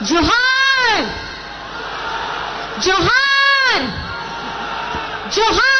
जोहार जोहार जोहार।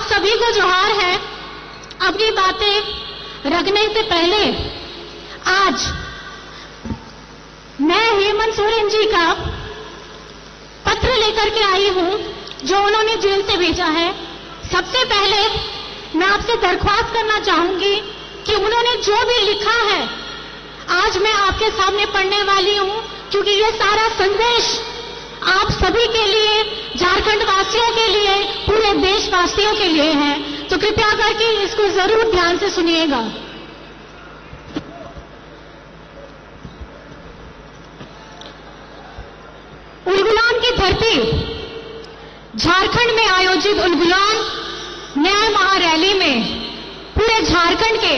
सभी को जोहार है। अपनी बातें रखने से पहले आज मैं हेमंत सोरेन जी का पत्र लेकर के आई हूं जो उन्होंने जेल से भेजा है। सबसे पहले मैं आपसे दरख्वास्त करना चाहूंगी कि उन्होंने जो भी लिखा है आज मैं आपके सामने पढ़ने वाली हूं, क्योंकि ये सारा संदेश आप सभी के लिए, झारखंड वासियों के लिए, पूरे देशवासियों के लिए है। तो कृपया करके इसको जरूर ध्यान से सुनिएगा। उलगुलान की धरती, झारखंड में आयोजित उलगुलान न्याय महारैली में पूरे झारखंड के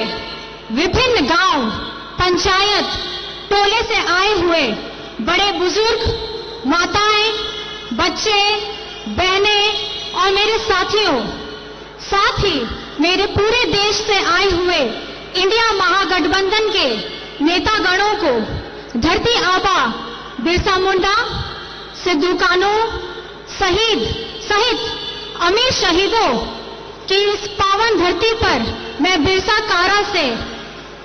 विभिन्न गांव, पंचायत, टोले से आए हुए बड़े बुजुर्ग, माताएं, बच्चे, बहनें और मेरे साथियों, साथ ही मेरे पूरे देश से आए हुए इंडिया महागठबंधन के नेतागणों को धरती आबा बिरसा मुंडा, सिद्धू कान्हू सहित अमीर शहीदों की इस पावन धरती पर मैं बिरसा कारा से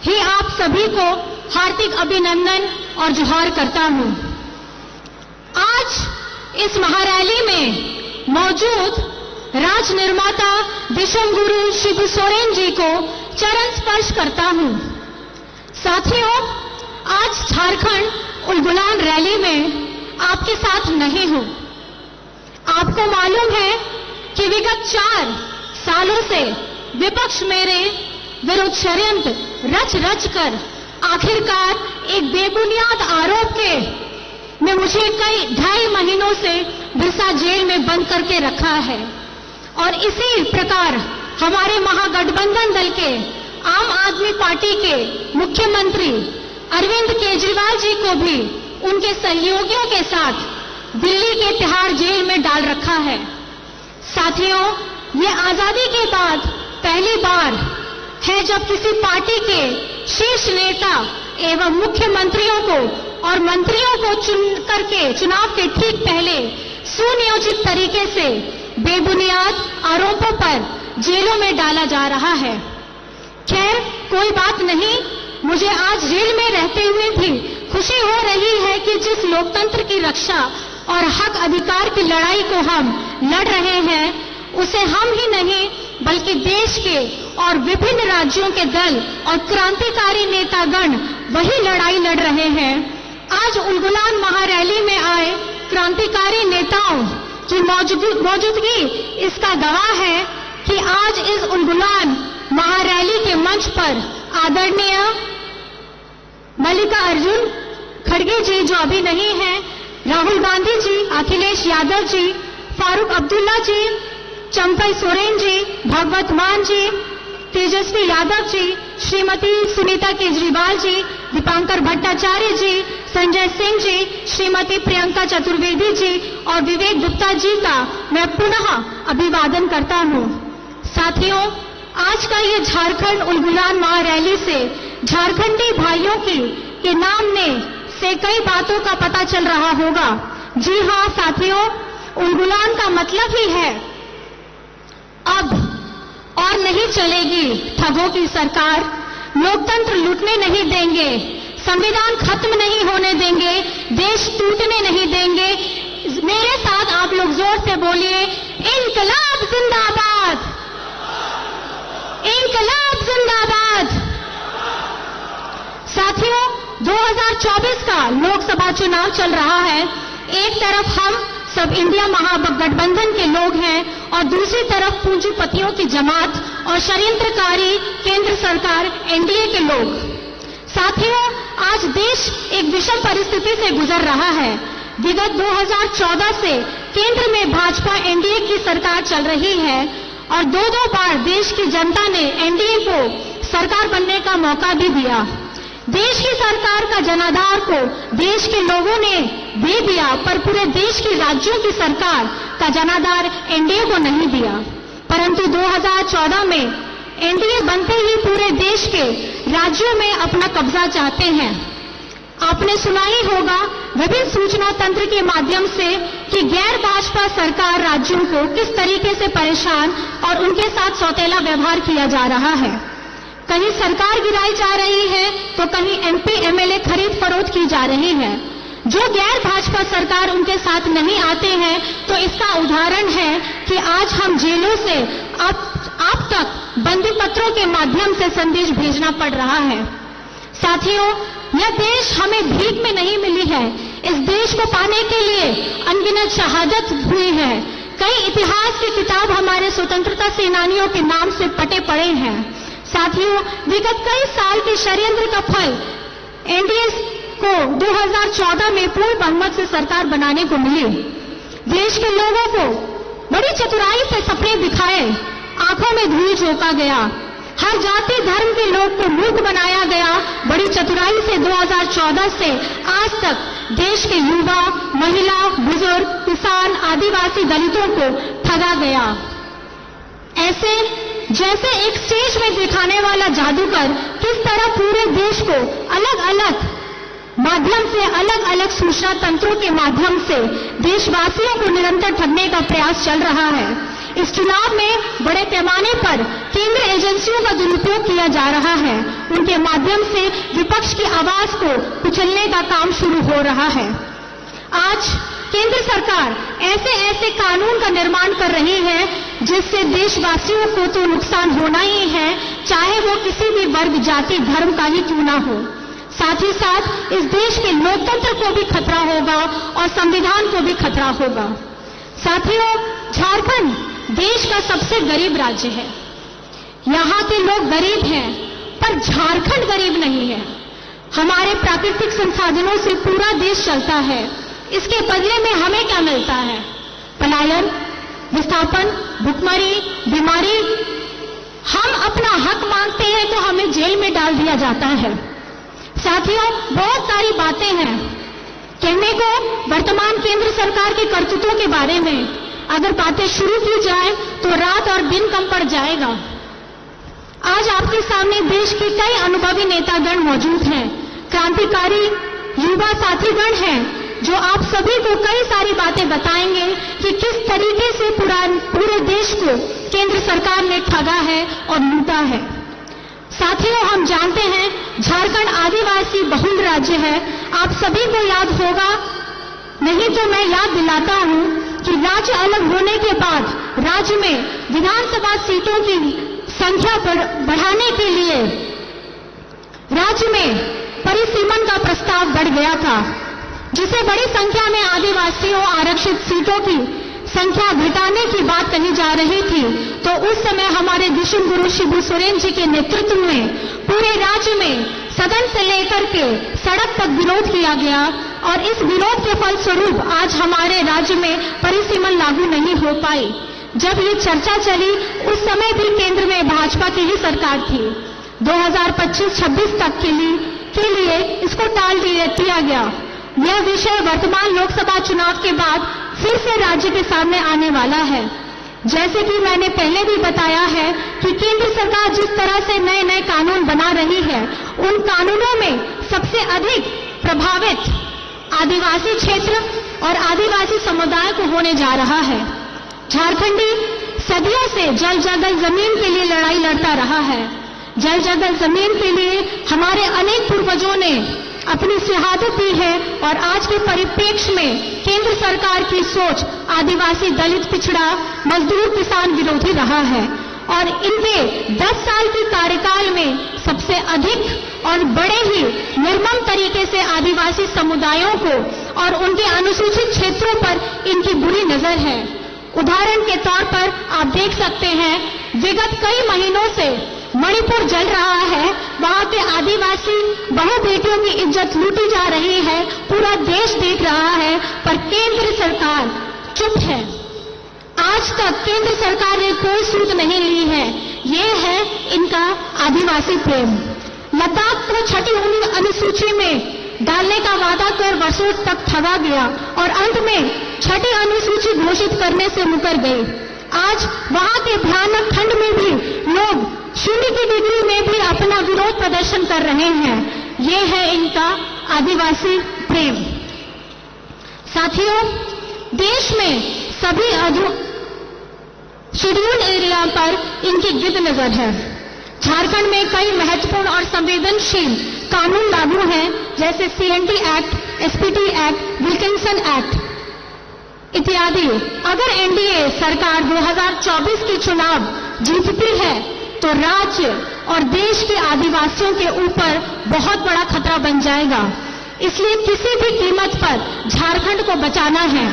ही आप सभी को हार्दिक अभिनंदन और जोहार करता हूं। आज इस महारैली में मौजूद राज निर्माता विश्व गुरु शिबू सोरेन जी को चरण स्पर्श करता हूं। साथियों, आज झारखंड उलगुलान रैली में आपके साथ नहीं हूं। आपको मालूम है कि विगत 4 सालों से विपक्ष मेरे विरुद्ध षड्यंत्र रच कर आखिरकार एक बेबुनियाद आरोप के में मुझे कई 2.5 महीनों से बिरसा जेल में बंद करके रखा है। और इसी प्रकार हमारे महागठबंधन दल के आम आदमी पार्टी के मुख्यमंत्री अरविंद केजरीवाल जी को भी उनके सहयोगियों के साथ दिल्ली के तिहाड़ जेल में डाल रखा है। साथियों, ये आजादी के बाद पहली बार है जब किसी पार्टी के शीर्ष नेता एवं मुख्यमंत्रियों को और मंत्रियों को चुनाव के ठीक पहले सुनियोजित तरीके से बेबुनियाद आरोपों पर जेलों में डाला जा रहा है। खैर, कोई बात नहीं, मुझे आज जेल में रहते हुए भी खुशी हो रही है कि जिस लोकतंत्र की रक्षा और हक अधिकार की लड़ाई को हम लड़ रहे हैं, उसे हम ही नहीं बल्कि देश के और विभिन्न राज्यों के दल और क्रांतिकारी नेतागण वही लड़ाई लड़ रहे हैं। आज उलगुलान महारैली में आए क्रांतिकारी नेताओं की मौजूदगी इसका गवाह है कि आज इस उलगुलान महारैली के मंच पर आदरणीय मल्लिकार्जुन खड़गे जी, जो अभी नहीं है, राहुल गांधी जी, अखिलेश यादव जी, फारूक अब्दुल्ला जी, चंपई सोरेन जी, भगवत मान जी, तेजस्वी यादव जी, श्रीमती सुनीता केजरीवाल जी, दीपांकर भट्टाचार्य जी, संजय सिंह जी, श्रीमती प्रियंका चतुर्वेदी जी और विवेक गुप्ता जी का मैं पुनः अभिवादन करता हूं। साथियों, आज का ये झारखंड उलगुलान महारैली से झारखंडी भाइयों के नाम से कई बातों का पता चल रहा होगा। जी हां साथियों, उलगुलान का मतलब ही है अब और नहीं चलेगी ठगों की सरकार, लोकतंत्र लूटने नहीं देंगे, संविधान खत्म नहीं होने देंगे, देश टूटने नहीं देंगे। मेरे साथ आप लोग जोर से बोलिए, इनकलाब जिंदाबाद, इनकलाब जिंदाबाद। 2024 का लोकसभा चुनाव चल रहा है। एक तरफ हम सब इंडिया महागठबंधन के लोग हैं और दूसरी तरफ पूंजीपतियों की जमात और षड्यंत्रकारी केंद्र सरकार एनडीए के लोग। साथियों, आज देश एक विषम परिस्थिति से गुजर रहा है। विगत 2014 से केंद्र में भाजपा एनडीए की सरकार चल रही है और दो बार देश की जनता ने एनडीए को सरकार बनने का मौका भी दिया। देश की सरकार का जनाधार को देश के लोगों ने दे दिया, पर पूरे देश के राज्यों की सरकार का जनाधार एनडीए को नहीं दिया। परंतु 2014 में एनडीए बनते ही पूरे देश के राज्यों में अपना कब्जा चाहते हैं। आपने सुना ही होगा विभिन्न सूचना तंत्र के माध्यम से कि गैर भाजपा सरकार राज्यों को किस तरीके से परेशान और उनके साथ सौतेला व्यवहार किया जा रहा है। कहीं सरकार गिराई जा रही है तो कहीं एमपी एमएलए खरीद फरोख्त की जा रही है। जो गैर भाजपा सरकार उनके साथ नहीं आते हैं तो इसका उदाहरण है कि आज हम जेलों से आप तक बंदी पत्रों के माध्यम से संदेश भेजना पड़ रहा है। साथियों, यह देश हमें भीख में नहीं मिली है। इस देश को पाने के लिए अनगिनत शहादत हुई है। कई इतिहास की किताब हमारे स्वतंत्रता सेनानियों के नाम से पटे पड़े हैं। साथियों, विगत कई साल के षड्यंत्र का फल एनडीए को 2014 में पूर्ण बहुमत से सरकार बनाने को मिली। देश के लोगों को बड़ी चतुराई से सपने दिखाए, आंखों में धूल झोंका गया, हर जाति धर्म के लोग को मूर्ख बनाया गया। बड़ी चतुराई से 2014 से आज तक देश के युवा, महिला, बुजुर्ग, किसान, आदिवासी, दलितों को ठगा गया। ऐसे जैसे एक स्टेज में दिखाने वाला जादूगर किस तरह पूरे देश को अलग अलग माध्यम से, अलग अलग सूचना तंत्रों के माध्यम से देशवासियों को निरंतर ठगने का प्रयास चल रहा है। इस चुनाव में बड़े पैमाने पर केंद्र एजेंसियों का दुरुपयोग किया जा रहा है। उनके माध्यम से विपक्ष की आवाज को कुचलने का काम शुरू हो रहा है। आज केंद्र सरकार ऐसे ऐसे कानून का निर्माण कर रही है जिससे देशवासियों को तो नुकसान होना ही है, चाहे वो किसी भी वर्ग, जाति, धर्म का ही क्यों ना हो। साथ ही साथ इस देश के लोकतंत्र को भी खतरा होगा और संविधान को भी खतरा होगा। साथियों, झारखंड देश का सबसे गरीब राज्य है। यहाँ के लोग गरीब हैं, पर झारखंड गरीब नहीं है। हमारे प्राकृतिक संसाधनों से पूरा देश चलता है। इसके बदले में हमें क्या मिलता है? पलायन, विस्थापन, भुखमरी, बीमारी। हम अपना हक मांगते हैं तो हमें जेल में डाल दिया जाता है। साथियों, बहुत सारी बातें हैं कहने को वर्तमान केंद्र सरकार के करतूतों के बारे में। अगर बातें शुरू की जाए तो रात और दिन कम पड़ जाएगा। आज आपके सामने देश के कई अनुभवी नेतागण मौजूद हैं, क्रांतिकारी युवा साथीगण हैं जो आप सभी को कई सारी बातें बताएंगे कि किस तरीके से पूरे देश को केंद्र सरकार ने ठगा है और लूटा है। साथियों, हम जानते हैं झारखंड आदिवासी बहुल राज्य है। आप सभी को याद होगा, नहीं तो मैं याद दिलाता हूं कि राज्य अलग होने के बाद राज्य में विधानसभा सीटों की संख्या बढ़ाने के लिए राज्य में परिसीमन का प्रस्ताव बढ़ गया था, जिसे बड़ी संख्या में आदिवासियों आरक्षित सीटों की संख्या घटाने की बात कही जा रही थी। तो उस समय हमारे दिशम गुरु शिबू सोरेन जी के नेतृत्व में पूरे राज्य में सदन से लेकर के सड़क तक विरोध किया गया और इस विरोध के फलस्वरूप आज हमारे राज्य में परिसीमन लागू नहीं हो पाई। जब ये चर्चा चली उस समय भी केंद्र में भाजपा की ही सरकार थी। 2025-26 तक के लिए इसको टाल दिया गया। यह विषय वर्तमान लोकसभा चुनाव के बाद फिर से राज्य के सामने आने वाला है। जैसे कि मैंने पहले भी बताया है कि केंद्र सरकार जिस तरह से नए नए कानून बना रही है, उन कानूनों में सबसे अधिक प्रभावित आदिवासी क्षेत्र और आदिवासी समुदाय को होने जा रहा है। झारखंडी सदियों से जल जंगल जमीन के लिए लड़ाई लड़ता रहा है। जल जंगल जमीन के लिए हमारे अनेक पूर्वजों ने अपनी शहादत दी है और आज के परिप्रेक्ष्य में केंद्र सरकार की सोच आदिवासी, दलित, पिछड़ा, मजदूर, किसान विरोधी रहा है और इनके 10 साल के कार्यकाल में सबसे अधिक और बड़े ही निर्मम तरीके से आदिवासी समुदायों को और उनके अनुसूचित क्षेत्रों पर इनकी बुरी नजर है। उदाहरण के तौर पर आप देख सकते हैं, विगत कई महीनों से मणिपुर जल रहा है, वहां के आदिवासी बहु बेटियों की इज्जत लूटी जा रही है, पूरा देश देख रहा है, पर केंद्र सरकार चुप है। आज तक केंद्र सरकार ने कोई सूद नहीं ली है। ये है इनका आदिवासी प्रेम। लद्दाख को छठी अनुसूची में डालने का वादा कर वर्षों तक ठगा गया और अंत में छठी अनुसूची घोषित करने से मुकर गई। आज वहां के भयानक ठंड में भी लोग 0 की डिग्री में भी अपना विरोध प्रदर्शन कर रहे हैं। ये है इनका आदिवासी प्रेम। साथियों, देश में सभी शेड्यूल एरिया पर इनकी गिद्ध नजर है। झारखंड में कई महत्वपूर्ण और संवेदनशील कानून लागू हैं, जैसे CND act, SPT act, Wilkinson act इत्यादि। अगर NDA सरकार 2024 के चुनाव जीतती है तो राज्य और देश के आदिवासियों के ऊपर बहुत बड़ा खतरा बन जाएगा। इसलिए किसी भी कीमत पर झारखंड को बचाना है।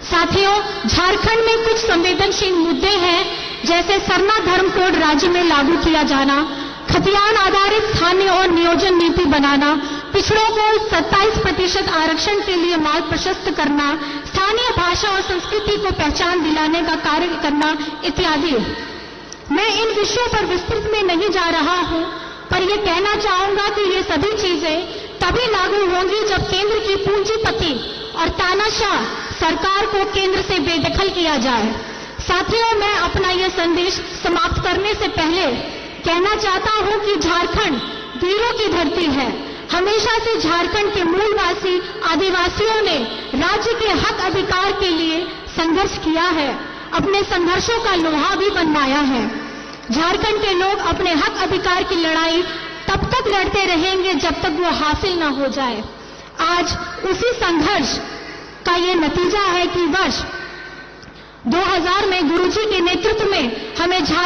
साथियों, झारखंड में कुछ संवेदनशील मुद्दे हैं, जैसे सरना धर्म कोड राज्य में लागू किया जाना, खतियान आधारित स्थानीय और नियोजन नीति बनाना, पिछड़ों को 27% आरक्षण के लिए मार्ग प्रशस्त करना, स्थानीय भाषा और संस्कृति को पहचान दिलाने का कार्य करना इत्यादि। मैं इन विषयों पर विस्तृत में नहीं जा रहा हूं, पर यह कहना चाहूंगा कि ये सभी चीजें तभी लागू होंगी जब केंद्र की पूंजीपति और तानाशाह सरकार को केंद्र से बेदखल किया जाए। साथियों, मैं अपना यह संदेश समाप्त करने से पहले कहना चाहता हूं कि झारखंड वीरों की धरती है। हमेशा से झारखंड के मूलवासी आदिवासियों ने राज्य के हक अधिकार के लिए संघर्ष किया है, अपने संघर्षों का लोहा भी बनवाया है। झारखंड के लोग अपने हक अधिकार की लड़ाई तब तक लड़ते रहेंगे जब तक वो हासिल न हो जाए। आज उसी संघर्ष का ये नतीजा है कि वर्ष 2000 में गुरुजी के नेतृत्व में हमें